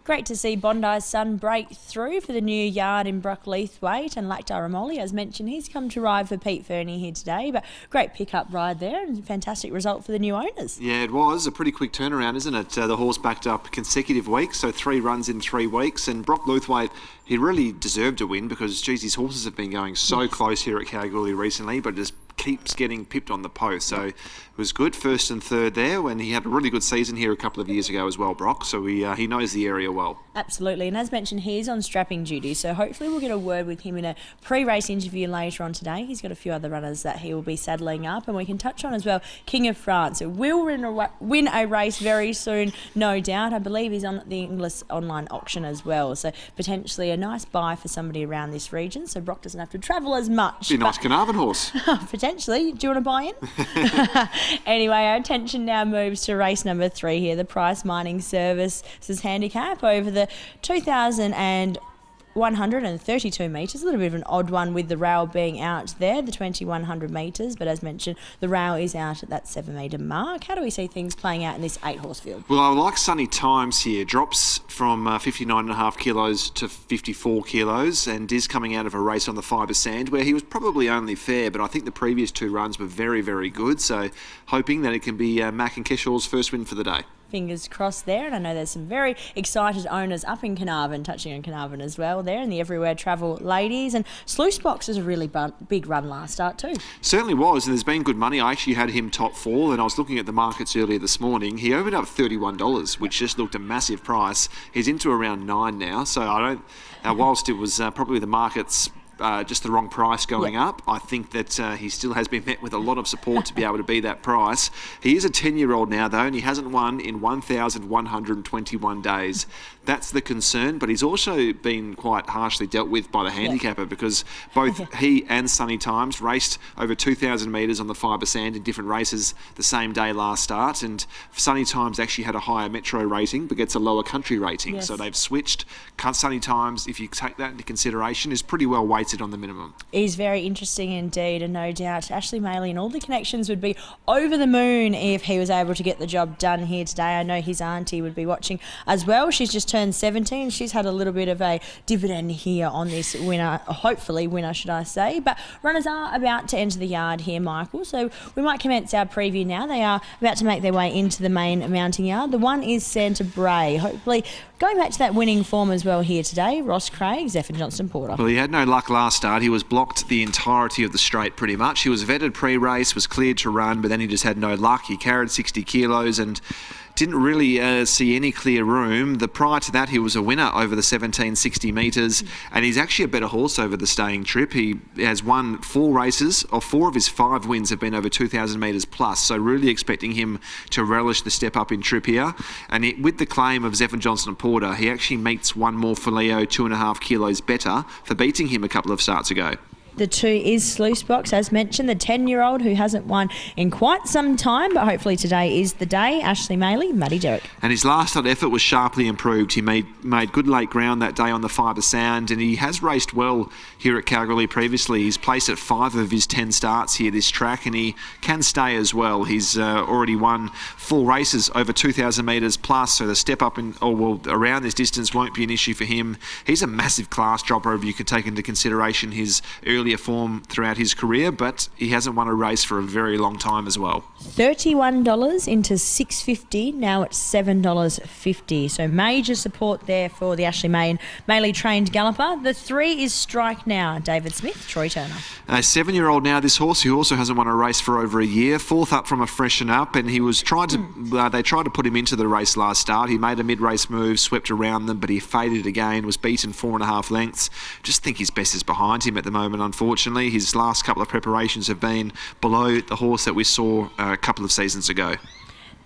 Great to see Bondi's Sun break through for the new yard in Brockleathwaite, and Lakdaramoli, as mentioned, he's come to ride for Pete Fernie here today, but great pick-up ride there and fantastic result for the new owners. Yeah, it was a pretty quick turnaround, isn't it? The horse backed up consecutive weeks, so 3 runs in 3 weeks, and Brockleathwaite, he really deserved a win because, geez, his horses have been going so close here at Kalgoorlie recently, but just keeps getting pipped on the post. So it was good, first and third there, when he had a really good season here a couple of years ago as well, Brock. So he knows the area well. Absolutely, and as mentioned, he's on strapping duty, so hopefully we'll get a word with him in a pre-race interview later on today. He's got a few other runners that he will be saddling up, and we can touch on as well King of France, who will win a race very soon, no doubt. I believe he's on the English online auction as well, so potentially a nice buy for somebody around this region, so Brock doesn't have to travel as much. Be a nice Carnarvon horse. Potentially. Do you want to buy in? Anyway, our attention now moves to race number 3 here, the PRYCE Mining Services Handicap over the 2,132 metres. A little bit of an odd one with the rail being out there, the 2,100 metres, but as mentioned, the rail is out at that 7 metre mark. How do we see things playing out in this 8-horse field? Well, I like Sunny Times here. Drops from 59.5 kilos to 54 kilos and is coming out of a race on the fibre sand where he was probably only fair, but I think the previous 2 runs were very, very good. So hoping that it can be Mack and Keshaw's first win for the day. Fingers crossed there, and I know there's some very excited owners up in Carnarvon, touching on Carnarvon as well there, and the Everywhere Travel ladies. And Sluice Box is a really big run last start too. Certainly was, and there's been good money. I actually had him top 4, and I was looking at the markets earlier this morning. He opened up $31, which just looked a massive price. He's into around 9 now, so I don't. Whilst it was probably the markets. Just the wrong price going up. I think that he still has been met with a lot of support to be able to be that price. He is a 10-year-old now, though, and he hasn't won in 1,121 days. That's the concern, but he's also been quite harshly dealt with by the handicapper because both he and Sunny Times raced over 2,000 metres on the fibre sand in different races the same day last start, and Sunny Times actually had a higher metro rating but gets a lower country rating. So they've switched. Sunny Times, if you take that into consideration, is pretty well weighted on the minimum. He's very interesting indeed, and no doubt Ashley Maley and all the connections would be over the moon if he was able to get the job done here today. I know his auntie would be watching as well. She's just turned 17. She's had a little bit of a dividend here on this winner, hopefully winner should I say, but runners are about to enter the yard here, Michael, so we might commence our preview now. They are about to make their way into the main mounting yard. The one is Santa Bray, hopefully going back to that winning form as well here today. Ross Craig, Zephyr Johnston Porter. Well, he had no luck last start. He was blocked the entirety of the straight pretty much. He was vetted pre-race, was cleared to run, but then he just had no luck. He carried 60 kilos and didn't really see any clear room. Prior to that, he was a winner over the 1760 metres, and he's actually a better horse over the staying trip. He has won 4 races, or 4 of his 5 wins have been over 2,000 metres plus, so really expecting him to relish the step up in trip here. And with the claim of Zephyr Johnston Porter, he actually meets one more Fileo 2.5 kilos better for beating him a couple of starts ago. The 2 is Sluice Box, as mentioned, the 10-year-old who hasn't won in quite some time, but hopefully today is the day. Ashley Maley, Matty Derrick. And his last start effort was sharply improved. He made good late ground that day on the fibre sand, and he has raced well here at Kalgoorlie previously. He's placed at 5 of his 10 starts here this track, and he can stay as well. He's already won 4 races over 2,000 metres plus, so the step up around this distance won't be an issue for him. He's a massive class dropper if you could take into consideration his earlier form throughout his career, but he hasn't won a race for a very long time as well. $31 into $6.50, now at $7.50. So major support there for the Ashley Maley trained galloper. The 3 is Strike Now, David Smith, Troy Turner. A 7-year-old now, this horse, who also hasn't won a race for over a year, 4th up from a freshen up, and he was they tried to put him into the race last start. He made a mid-race move, swept around them, but he faded again, was beaten 4.5 lengths. Just think his best is behind him at the moment, unfortunately. His last couple of preparations have been below the horse that we saw a couple of seasons ago.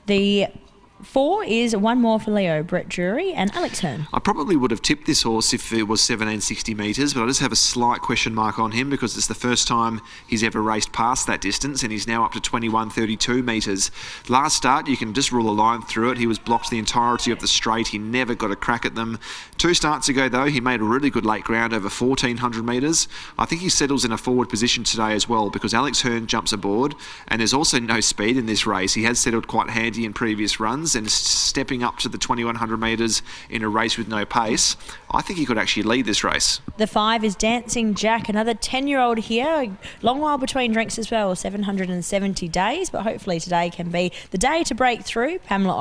The 4 is One More for Leo, Brett Drury and Alex Hearn. I probably would have tipped this horse if it was 1760 metres, but I just have a slight question mark on him because it's the first time he's ever raced past that distance, and he's now up to 2132 metres. Last start, you can just rule a line through it. He was blocked the entirety of the straight. He never got a crack at them. 2 starts ago, though, he made a really good late ground over 1,400 metres. I think he settles in a forward position today as well because Alex Hearn jumps aboard, and there's also no speed in this race. He has settled quite handy in previous runs. runs and stepping up to the 2100 metres in a race with no pace, I think he could actually lead this race. The 5 is Dancing Jack, another 10-year-old here. Long while between drinks as well, 770 days, but hopefully today can be the day to break through. Pamela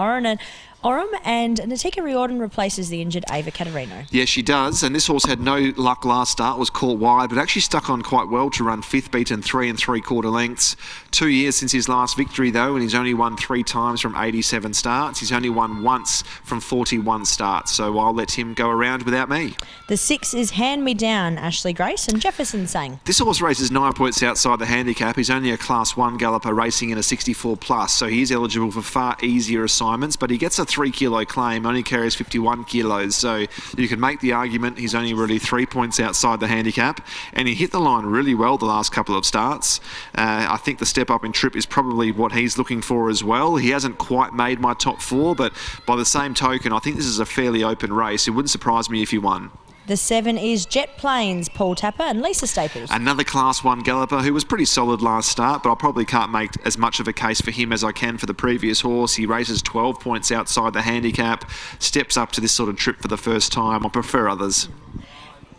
Oram and Natika Riordan replaces the injured Ava Caterino. Yeah, she does, and this horse had no luck last start, was caught wide, but actually stuck on quite well to run 5th, beaten 3 3/4 lengths. 2 years since his last victory though, and he's only won 3 times from 87 starts. He's only won once from 41 starts, so I'll let him go around without me. The 6 is Hand Me Down, Ashley Grace and Jefferson Sang. This horse races 9 points outside the handicap. He's only a Class 1 galloper racing in a 64 plus, so he's eligible for far easier assignments, but he gets a 3 kilo claim, only carries 51 kilos, so you can make the argument he's only really 3 points outside the handicap, and he hit the line really well the last couple of starts. I think the step up in trip is probably what he's looking for as well. He hasn't quite made my top 4, but by the same token, I think this is a fairly open race. It wouldn't surprise me if he won. The 7 is Jet Plains, Paul Tapper and Lisa Staples. Another Class 1 galloper who was pretty solid last start, but I probably can't make as much of a case for him as I can for the previous horse. He races 12 points outside the handicap, steps up to this sort of trip for the first time. I prefer others.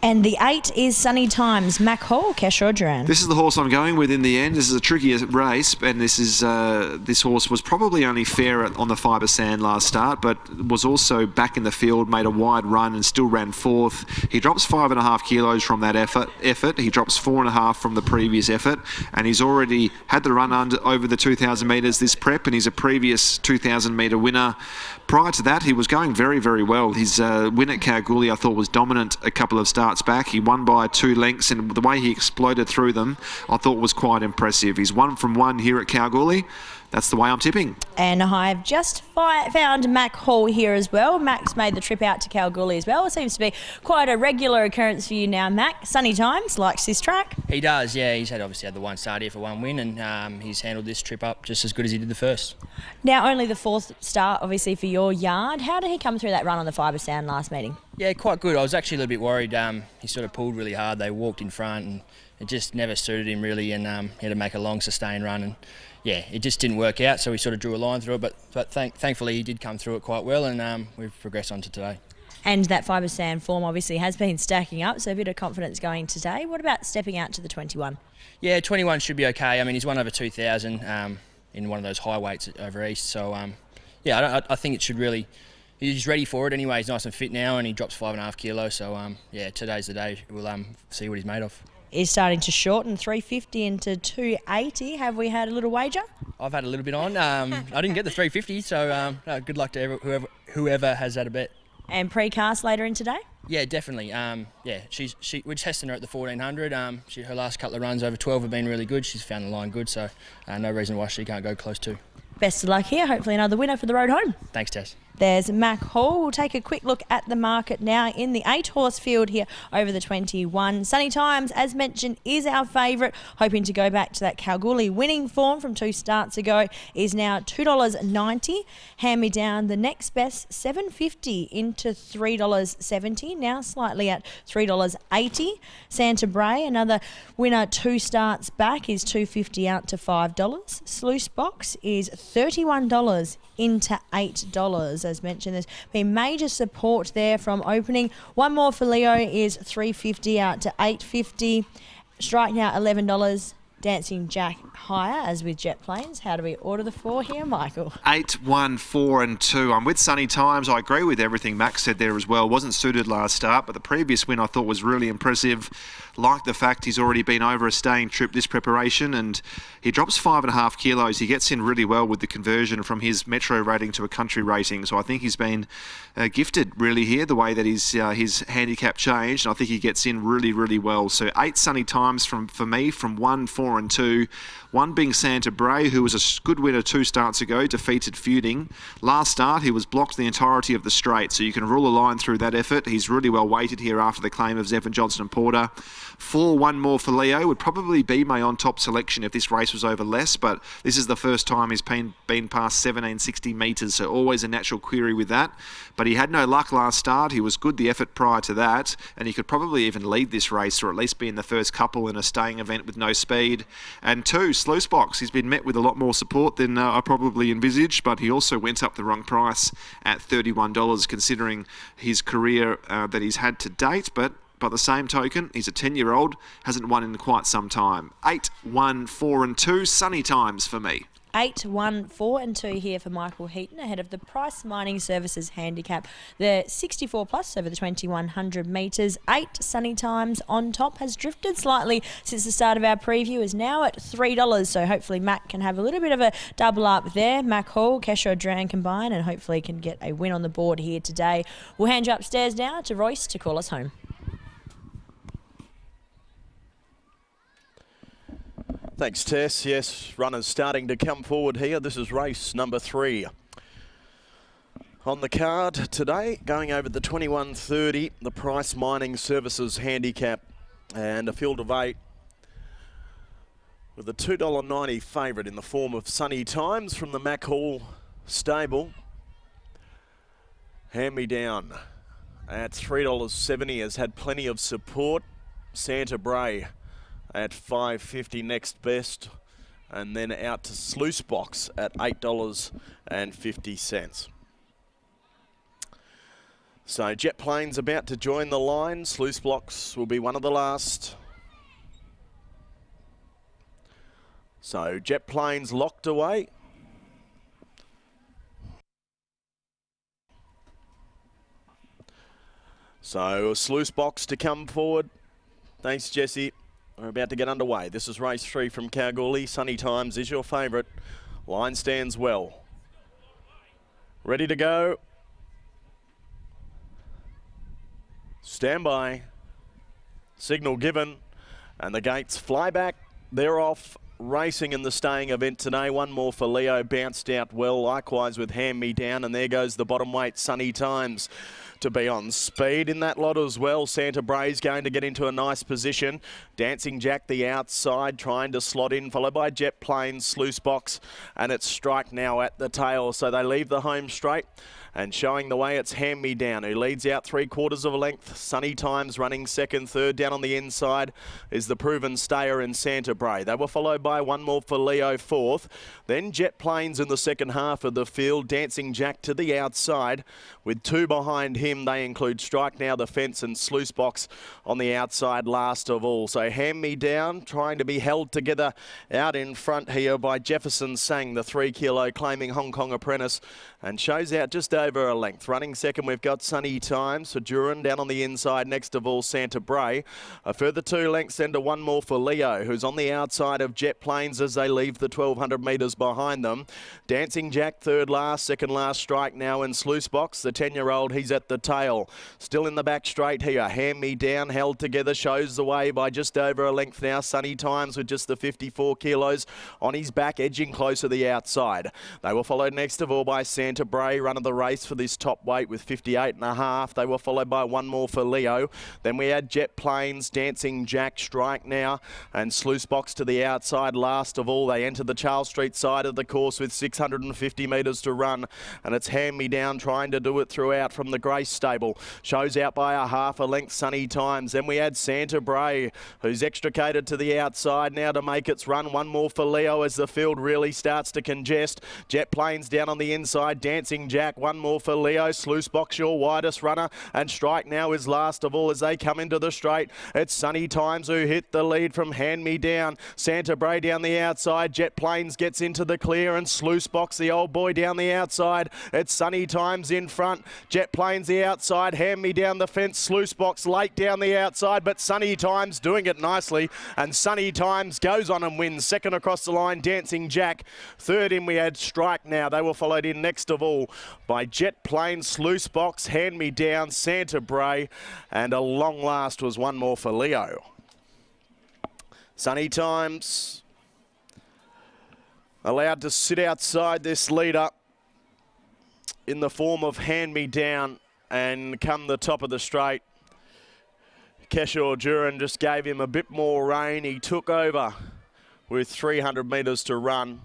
And the 8 is Sunny Times, Mack Hall, Keshaw Dhurun. This is the horse I'm going with in the end. This is a trickier race, and this horse was probably only fair on the fibre sand last start, but was also back in the field, made a wide run and still ran 4th. He drops 5.5 kilos from that effort. He drops 4.5 from the previous effort, and he's already had the run over the 2,000 metres this prep, and he's a previous 2,000 metre winner. Prior to that, he was going very, very well. His win at Kalgoorlie, I thought, was dominant a couple of starts back. He won by 2 lengths, and the way he exploded through them, I thought was quite impressive. He's 1 from 1 here at Kalgoorlie. That's the way I'm tipping. And I've just found Mack Hall here as well. Mack's made the trip out to Kalgoorlie as well. It seems to be quite a regular occurrence for you now, Mack. Sunny Times likes this track. He does, yeah. He's obviously had the 1 start here for 1 win, and he's handled this trip up just as good as he did the first. Now only the 4th start, obviously, for your yard. How did he come through that run on the fibre sand last meeting? Yeah, quite good. I was actually a little bit worried. He sort of pulled really hard. They walked in front, and it just never suited him really, and he had to make a long sustained run, and yeah, it just didn't work out, so we sort of drew a line through it, but thankfully he did come through it quite well, and we've progressed on to today. And that fibre sand form obviously has been stacking up, so a bit of confidence going today. What about stepping out to the 21? Yeah, 21 should be okay. I mean, he's won over 2,000 in one of those high weights over east, so yeah, I think it should really... He's ready for it anyway. He's nice and fit now, and he drops 5.5 kilos, so yeah, today's the day. We'll see what he's made of. Is starting to shorten 350 into 280. Have we had a little wager? I've had a little bit on. I didn't get the 350, so good luck to whoever has had a bet. And precast later in today? Yeah, definitely. Yeah, we're testing her at the 1400. Her last couple of runs over 12 have been really good. She's found the line good, so no reason why she can't go close to. Best of luck here. Hopefully another winner for the road home. Thanks, Tess. There's Mack Hall. We'll take a quick look at the market now in the 8-horse field here over the 21. Sunny Times, as mentioned, is our favourite. Hoping to go back to that Kalgoorlie winning form from 2 starts ago, is now $2.90. Hand Me Down, the next best, $7.50 into $3.70. Now slightly at $3.80. Santa Bray, another winner 2 starts back, is $2.50 out to $5. Sluice Box is $31 into $8. As mentioned, there's been major support there from opening. One more for Leo is $3.50 out to $8.50. Strike now $11. Dancing Jack higher, as with Jet Plains. How do we order the 4 here, Michael? 8, 1, 4 and 2. I'm with Sunny Times. I agree with everything Max said there as well. Wasn't suited last start, but the previous win I thought was really impressive. Like the fact he's already been over a staying trip this preparation, and he drops 5.5 kilos. He gets in really well with the conversion from his metro rating to a country rating. So I think he's been gifted really here, the way that his handicap changed. And I think he gets in really, really well. So 8 Sunny Times for me from 1, 4 and 2. 1 being Santa Bray, who was a good winner 2 starts ago, defeated Feuding. Last start, he was blocked the entirety of the straight, so you can rule a line through that effort. He's really well weighted here after the claim of Zephyr Johnson and Porter. 4, 1 more for Leo would probably be my on-top selection if this race was over less, but this is the first time he's been past 1760 metres, so always a natural query with that. But he had no luck last start. He was good the effort prior to that, and he could probably even lead this race, or at least be in the first couple in a staying event with no speed. lead. And 2, Sluice Box. He's been met with a lot more support than I probably envisaged, but he also went up the wrong price at $31, considering his career that he's had to date. But by the same token, he's a 10-year-old, hasn't won in quite some time. 8, 1, 4 and 2, sunny times for me. 8, 1, 4 and 2 here for Michael Heaton ahead of the PRYCE Mining Services Handicap. The 64 plus over the 2100 metres. 8 sunny times on top, has drifted slightly since the start of our preview, is now at $3. So hopefully Mack can have a little bit of a double up there. Mack Hall, Keshaw Dhurun combine, and hopefully can get a win on the board here today. We'll hand you upstairs now to Royce to call us home. Thanks, Tess. Yes, runners starting to come forward here. This is race number 3. On the card today, going over the 2130, the PRYCE Mining Services Handicap, and a field of 8 with a $2.90 favourite in the form of Sunny Times from the Mack Hall stable. Hand Me Down at $3.70 has had plenty of support. Santa Bray at $5.50 next best, and then out to Sluice Box at $8.50. So Jet Plane's about to join the line. Sluice Box will be one of the last. So Jet Plane's locked away. So a Sluice Box to come forward. Thanks, Jesse. We're about to get underway. This is race 3 from KALGOORLIE. Sunny Times is your favourite. Line stands well. Ready to go. Stand by. Signal given. And the gates fly back. They're off. Racing in the staying event today. One more for Leo, bounced out well. Likewise with Hand Me Down, and there goes the bottom weight, Sunny Times, to be on speed in that lot as well. Santa Bray's going to get into a nice position. Dancing Jack the outside, trying to slot in, followed by Jet Plane, Sluice Box, and it's Strike now at the tail. So they leave the home straight. And showing the way, it's Hand Me Down, who leads out 3/4 of a length. Sunny Times running second. Third down on the inside is the proven stayer in Santa Bray. They were followed by one more for Leo, fourth. Then Jet Planes in the second half of the field. Dancing Jack to the outside. With 2 behind him, they include Strike Now, the fence, and Sluice Box on the outside last of all. So Hand Me Down trying to be held together out in front here by Jefferson Sang, the 3 kilo claiming Hong Kong apprentice, and shows out just over a length. Running second, we've got Sunny Times for Dhurun. Down on the inside, next of all, Santa Bray. A further 2 lengths, then to one more for Leo, who's on the outside of Jet Planes as they leave the 1200 metres behind them. Dancing Jack, third last, second last, Strike Now, and Sluice Box, the 10-year-old, he's at the tail. Still in the back straight here. Hand Me Down, held together, shows the way by just over a length now. Sunny Times with just the 54 kilos on his back, edging closer the outside. They were followed next of all by Santa Bray, run of the race for this top weight with 58.5. They were followed by one more for Leo. Then we had Jet Planes, Dancing Jack, Strike Now, and Sluice Box to the outside. Last of all, they enter the Charles Street side of the course with 650 metres to run, and it's Hand Me Down trying to do it throughout from the Grace stable. Shows out by a half a length, Sunny Times. Then we had Santa Bray, who's extricated to the outside now to make its run. One more for Leo as the field really starts to congest. Jet Planes down on the inside, Dancing Jack. One more for Leo. Sluice Box, your widest runner, and Strike Now is last of all as they come into the straight. It's Sunny Times who hit the lead from Hand Me Down. Santa Bray down the outside. Jet Planes gets into the clear, and Sluice Box, the old boy, down the outside. It's Sunny Times in front. Jet Planes the outside. Hand Me Down the fence. Sluice Box late down the outside, but Sunny Times doing it nicely, and Sunny Times goes on and wins. Second across the line, Dancing Jack. Third in we had Strike Now. They were followed in next of all by Jet Plane, Sluice Box, Hand Me Down, Santa Bray, and a long last was one more for Leo. Sunny Times allowed to sit outside this leader in the form of Hand Me Down, and come the top of the straight, Keshaw Dhurun just gave him a bit more rain. He took over with 300 metres to run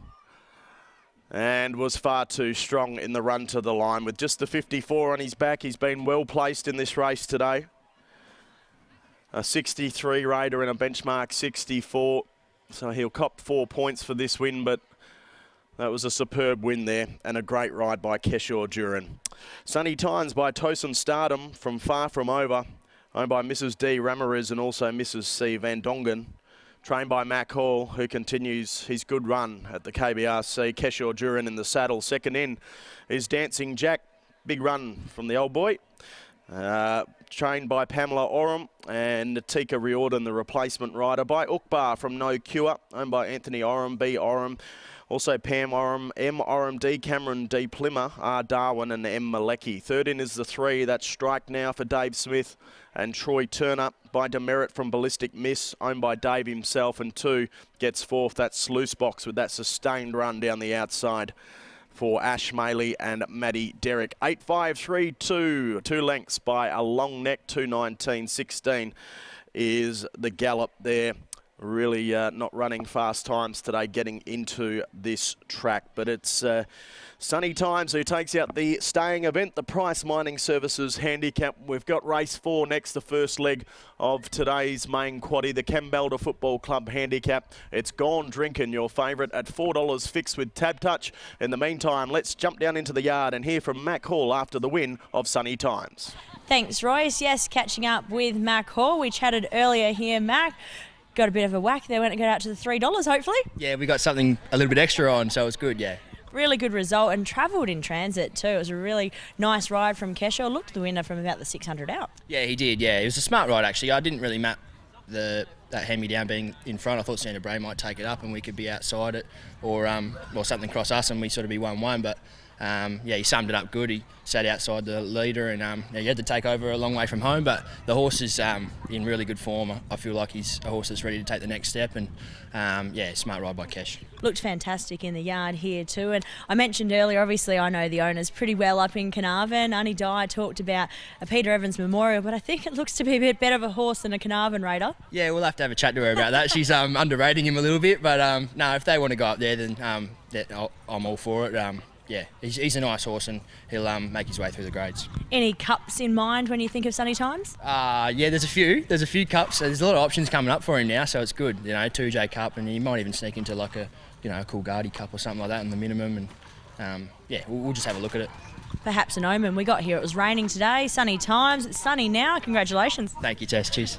and was far too strong in the run to the line. With just the 54 on his back, he's been well placed in this race today. A 63 Raider and a benchmark 64. So he'll cop 4 points for this win, but that was a superb win there and a great ride by Keshaw Dhurun. Sunny Times by Tosin Stardom from Far From Over, owned by Mrs. D. Ramirez and also Mrs. C. Van Dongen. Trained by Mack Hall, who continues his good run at the KBRC. Keshaw Dhurun in the saddle. Second in is Dancing Jack. Big run from the old boy. Trained by Pamela Oram and Natika Riordan, the replacement rider by Ukbar from No Cure, owned by Anthony Oram, B. Oram. Also Pam Oram, M. Oram, D. Cameron, D. Plimmer, R. Darwin and M. Malecki. Third in is the 3. That's Strike Now for Dave Smith and Troy Turner by Demerit from Ballistic Miss, owned by Dave himself. And 2 gets 4th. That's Sluice Box with that sustained run down the outside for Ash Maley and Maddie Derrick. 8-5-3-2. 2 lengths by a long neck. 2:19.16 is the gallop there. Really not running fast times today getting into this track, but it's Sunny Times who takes out the staying event, the Price Mining Services Handicap. We've got race 4 next, the first leg of today's main quaddie, the Boulder Football Club Handicap. It's Gone Drinking, your favourite, at $4 fixed with Tab Touch. In the meantime, let's jump down into the yard and hear from Mack Hall after the win of Sunny Times. Thanks, Royce. Yes, catching up with Mack Hall. We chatted earlier here, Mack. Got a bit of a whack there when it got out to the $3, hopefully. Yeah, we got something a little bit extra on, so it's good, yeah. Really good result and travelled in transit too. It was a really nice ride from Keshaw. Looked the winner from about the 600 out. Yeah, he did, yeah. It was a smart ride, actually. I didn't really map that hand-me-down being in front. I thought Sandra Bray might take it up and we could be outside it or something cross us and we sort of be 1-1, but yeah, he summed it up good. He sat outside the leader and yeah, he had to take over a long way from home, but the horse is in really good form. I feel like he's a horse that's ready to take the next step and yeah, smart ride by Kesh. Looked fantastic in the yard here too, and I mentioned earlier, obviously I know the owners pretty well up in Carnarvon. Annie Dye talked about a Peter Evans Memorial, but I think it looks to be a bit better of a horse than a Carnarvon Raider. Yeah, we'll have to have a chat to her about that. She's underrating him a little bit, but no, if they want to go up there, then I'm all for it. Yeah, he's a nice horse and he'll make his way through the grades. Any cups in mind when you think of Sunny Times? Yeah, there's a few cups. There's a lot of options coming up for him now, so it's good. 2J Cup, and he might even sneak into like a Coolgardie Cup or something like that in the minimum. And yeah, we'll just have a look at it. Perhaps an omen. We got here, it was raining today, Sunny Times. It's sunny now. Congratulations. Thank you, Tess. Cheers.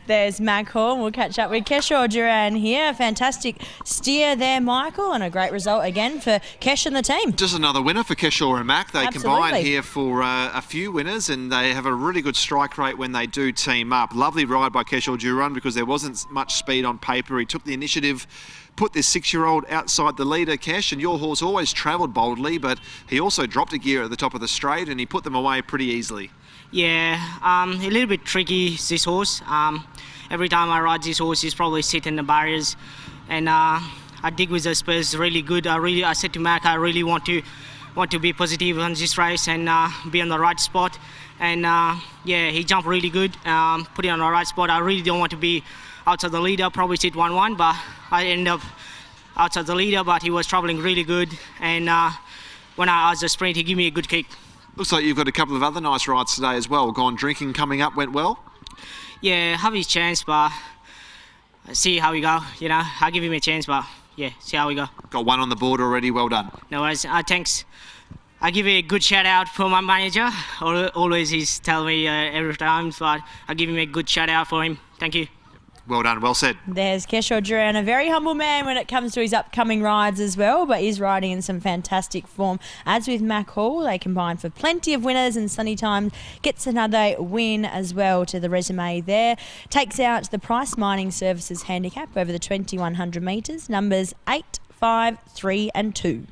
There's Mack Hall. We'll catch up with Keshaw Dhurun here. Fantastic steer there, Michael, and a great result again for Kesh and the team. Just another winner for Keshaw and Mack. They combine here for a few winners, and they have a really good strike rate when they do team up. Lovely ride by Keshaw Dhurun because there wasn't much speed on paper. He took the initiative, put this 6-year-old outside the leader, Kesh, and your horse always travelled boldly, but he also dropped a gear at the top of the straight and he put them away pretty easily. Yeah, a little bit tricky, this horse. Every time I ride this horse, he's probably sitting in the barriers, and I dig with the spurs really good. I said to Mac, I really want to be positive on this race and be on the right spot. And yeah, he jumped really good, put it on the right spot. I really don't want to be outside the leader, probably sit 1-1, but I ended up outside the leader, but he was travelling really good. And when I asked the sprint, he gave me a good kick. Looks like you've got a couple of other nice rides today as well. Gone Drinking coming up, went well? Yeah, have his chance, but see how we go. I'll give him a chance, but yeah, see how we go. Got one on the board already, well done. No worries, thanks. I give a good shout out for my manager. Always he's telling me every time, but I give him a good shout out for him. Thank you. Well done, well said. There's Keshaw Dhurun, a very humble man when it comes to his upcoming rides as well, but he's riding in some fantastic form. As with Mack Hall, they combine for plenty of winners, and Sunny Times gets another win as well to the resume there. Takes out the Price Mining Services Handicap over the 2100 metres, numbers 8, 5, 3 and 2.